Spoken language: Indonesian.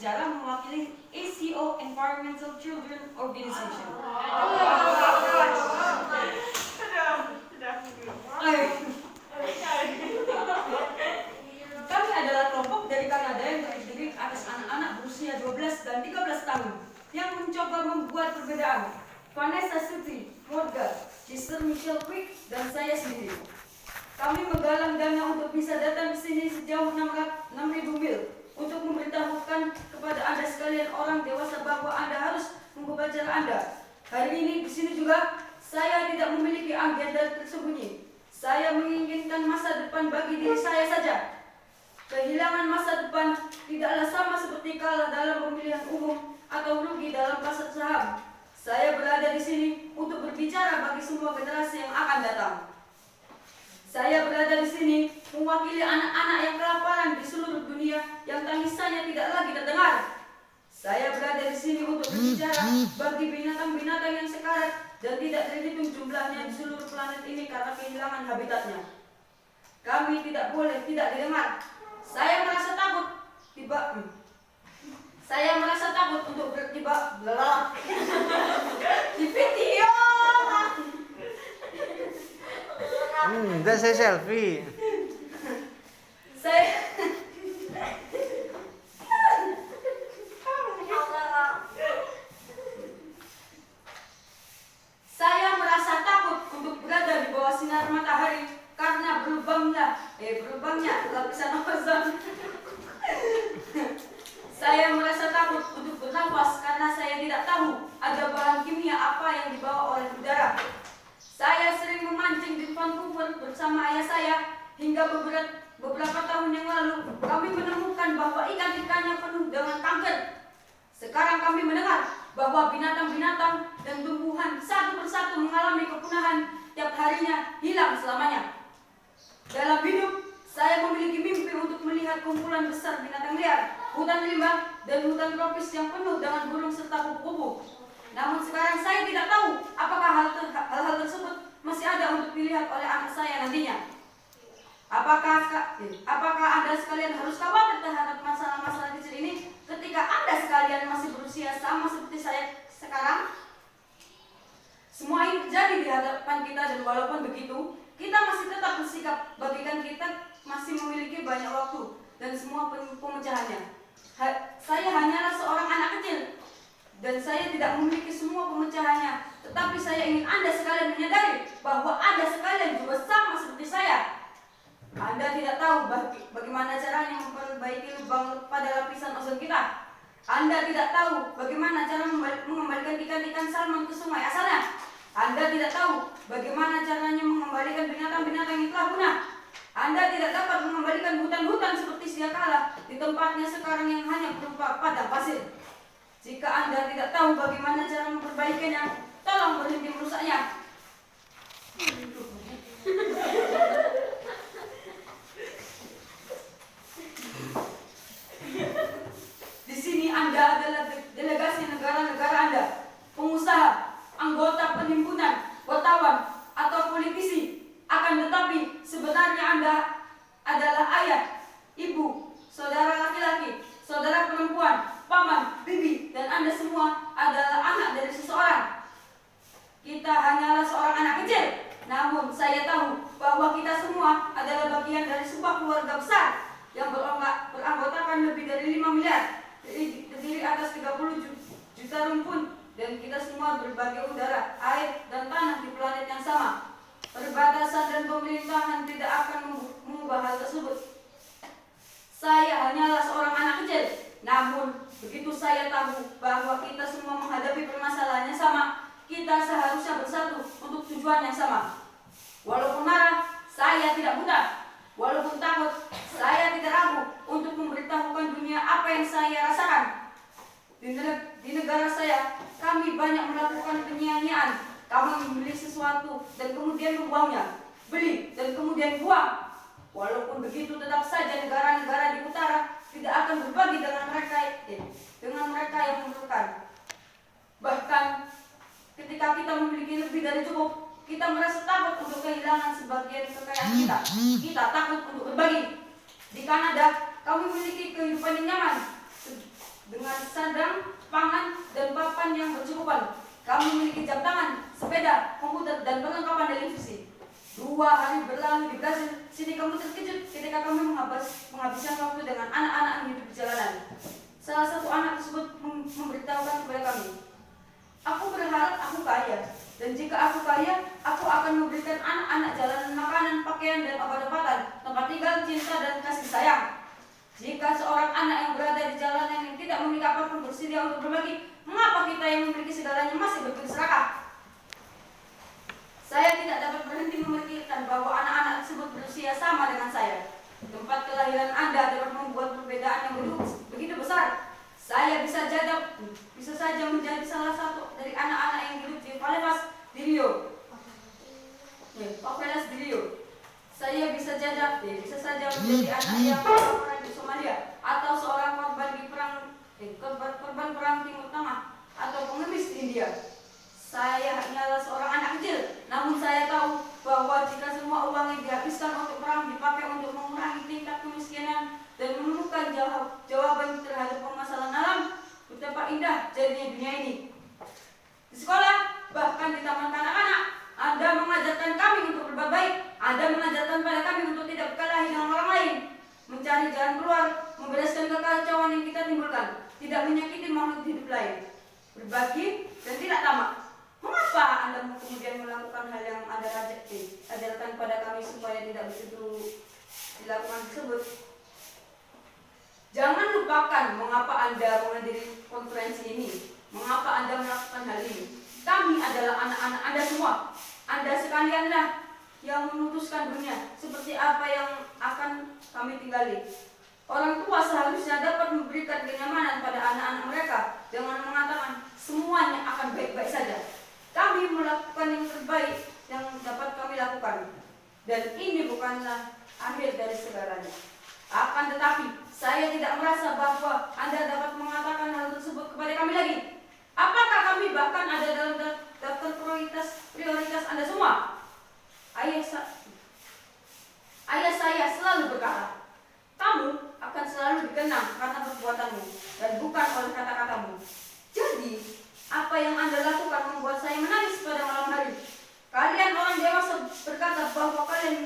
berbicara mewakili ACO Environmental Children Organization. Kami adalah kelompok dari Kanada yang terdiri atas anak-anak berusia 12 dan 13 tahun yang mencoba membuat perbedaan. Vanessa Sutri, Morgan, Sister Michelle Quick, dan saya sendiri. Kami menggalang dana untuk bisa datang ke sini sejauh 6.000 mil untuk memberitahukan kepada Anda sekalian orang dewasa bahwa Anda harus mengubah cara Anda. Hari ini di sini juga saya tidak memiliki agenda tersembunyi. Saya menginginkan masa depan bagi diri saya saja. Kehilangan masa depan tidaklah sama seperti kalah dalam pemilihan umum atau rugi dalam pasar saham. Saya berada di sini untuk berbicara bagi semua generasi yang akan datang. Saya berada di sini mewakili anak-anak yang kelaparan di seluruh dunia yang tangisannya tidak lagi terdengar. Saya berada di sini untuk berbicara bagi binatang-binatang yang sekarat dan tidak terhitung jumlahnya di seluruh planet ini karena kehilangan habitatnya. Kami tidak boleh tidak didengar. Saya merasa takut untuk bertiba di video. Dan saya selfie. Saya merasa takut untuk berada di bawah sinar matahari karena berlubangnya lapisan ozon. Saya merasa takut untuk bernafas karena saya tidak tahu ada bahan kimia apa yang dibawa oleh udara. Saya sering memancing di Vancouver bersama ayah saya hingga beberapa tahun yang lalu kami menemukan bahwa ikan-ikannya penuh dengan kanker. Sekarang kami mendengar bahwa binatang-binatang dan tumbuhan satu persatu mengalami kepunahan, tiap harinya hilang selamanya. Dalam hidup, saya memiliki mimpi untuk melihat kumpulan besar binatang liar, hutan limbah, dan hutan tropis yang penuh dengan burung serta kupu-kupu. Namun sekarang saya tidak tahu apakah hal-hal tersebut masih ada untuk dilihat oleh anak saya nantinya. Apakah Anda sekalian harus khawatir terhadap masalah-masalah kecil ini ketika Anda sekalian masih berusia sama seperti saya sekarang? Semua ini terjadi di hadapan kita dan walaupun begitu, kita masih tetap bersikap bagikan kita masih memiliki banyak waktu dan semua pemecahannya. Saya hanyalah seorang anak kecil dan saya tidak memiliki semua pemecahannya, tetapi saya ingin Anda sekalian menyadari bahwa Anda sekalian juga sama seperti saya. Anda tidak tahu bagaimana caranya memperbaiki lubang pada lapisan ozon kita. Anda tidak tahu bagaimana cara mengembalikan ikan-ikan salmon ke sungai asalnya. Anda tidak tahu bagaimana caranya mengembalikan binatang-binatang yang telah punah. Anda tidak dapat mengembalikan hutan-hutan seperti sedia kala di tempatnya sekarang yang hanya berupa padang pasir. Jika Anda tidak tahu bagaimana cara memperbaikinya, tolong berhenti merusaknya. Di sini Anda adalah delegasi negara-negara Anda, pengusaha, anggota perhimpunan, wartawan, atau politisi. Akan tetapi sebenarnya Anda adalah ayah, ibu, saudara laki-laki, saudara perempuan, paman, bibi, dan Anda semua adalah anak dari seseorang. Kita hanyalah seorang anak kecil, namun saya tahu bahwa kita semua adalah bagian dari sebuah keluarga besar yang beranggotakan lebih dari 5 miliar, terdiri atas 30 juta rumpun, dan kita semua berbagai udara, air, dan tanah di planet yang sama. Perbatasan dan pemerintahan tidak akan mengubah hal tersebut. Saya hanyalah seorang anak kecil, namun begitu saya tahu bahwa kita semua menghadapi permasalahan yang sama, kita seharusnya bersatu untuk tujuan yang sama. Walaupun marah, saya tidak buta. Walaupun takut, saya tidak ragu untuk memberitahukan dunia apa yang saya rasakan. Di negara saya, kami banyak melakukan penyia-nyiaan. Kami membeli sesuatu dan kemudian membuangnya, beli dan kemudian buang. Walaupun begitu, tetap saja negara-negara di utara tidak akan berbagi dengan mereka yang memerlukan. Bahkan ketika kita memiliki lebih dari cukup, kita merasa takut untuk kehilangan sebagian kekayaan kita. Kita takut untuk berbagi. Di Kanada, kami memiliki kehidupan yang nyaman pengetahuan yang bercukupan. Kami memiliki jam tangan, sepeda, komputer, dan perlengkapan televisi. 2 hari berlalu di Brasil, sini kamu terkejut ketika kami menghabiskan waktu dengan anak-anak yang hidup di jalanan. Salah satu anak tersebut memberitahukan kepada kami, aku berharap aku kaya, dan jika aku kaya, aku akan memberikan anak-anak jalanan makanan, pakaian, dan obat-obatan, tempat tinggal, cinta, dan kasih sayang. Jika seorang anak yang berada di jalanan yang tidak memiliki apapun bersedia untuk berbagi, mengapa kita yang memiliki segalanya masih berpikir serakah? Saya tidak dapat berhenti memikirkan bahwa anak-anak tersebut berusia sama dengan saya. Tempat kelahiran Anda dapat membuat perbedaan yang begitu besar. Saya bisa saja menjadi salah satu dari anak-anak yang hidup di favelas di Rio. Favelas di Rio. Saya bisa saja menjadi anak yang berperan di Somalia, atau seorang korban perang Timur Tengah, atau pengemis di India. Saya hanyalah seorang anak kecil, namun saya tahu bahwa jika semua uang yang dihabiskan untuk perang dipakai untuk mengurangi tingkat kemiskinan dan menemukan jawaban terhadap permasalahan alam, betapa indah jadinya dunia ini. Di sekolah, bahkan di taman kanak-kanak, Anda mengajarkan kami untuk berbuat baik. Anda mengajarkan pada kami untuk tidak berkelahi dengan orang lain, mencari jalan keluar, membereskan kekacauan yang kita timbulkan, tidak menyakiti makhluk hidup lain, berbagi dan tidak tamak. Mengapa Anda kemudian melakukan hal yang Anda ajarkan pada kami supaya tidak begitu dilakukan tersebut? Jangan lupakan mengapa Anda menghadiri konferensi ini, mengapa Anda melakukan hal ini. Kami adalah anak-anak Anda semua. Anda sekalianlah yang memutuskan dunia seperti apa yang akan kami tinggali. Orang tua seharusnya dapat memberikan kenyamanan pada anak-anak mereka dengan mengatakan semuanya akan baik-baik saja. Kami melakukan yang terbaik yang dapat kami lakukan, dan ini bukanlah akhir dari segalanya. Akan tetapi, saya tidak merasa bahwa Anda dapat mengatakan hal tersebut kepada kami lagi. Apakah kami bahkan ada dalam daftar prioritas Anda semua? Ayah saya selalu berkata, kamu akan selalu dikenang karena perbuatanmu dan bukan oleh kata-katamu. Jadi, apa yang Anda lakukan membuat saya menangis pada malam hari. Kalian orang dewasa berkata bahwa kalian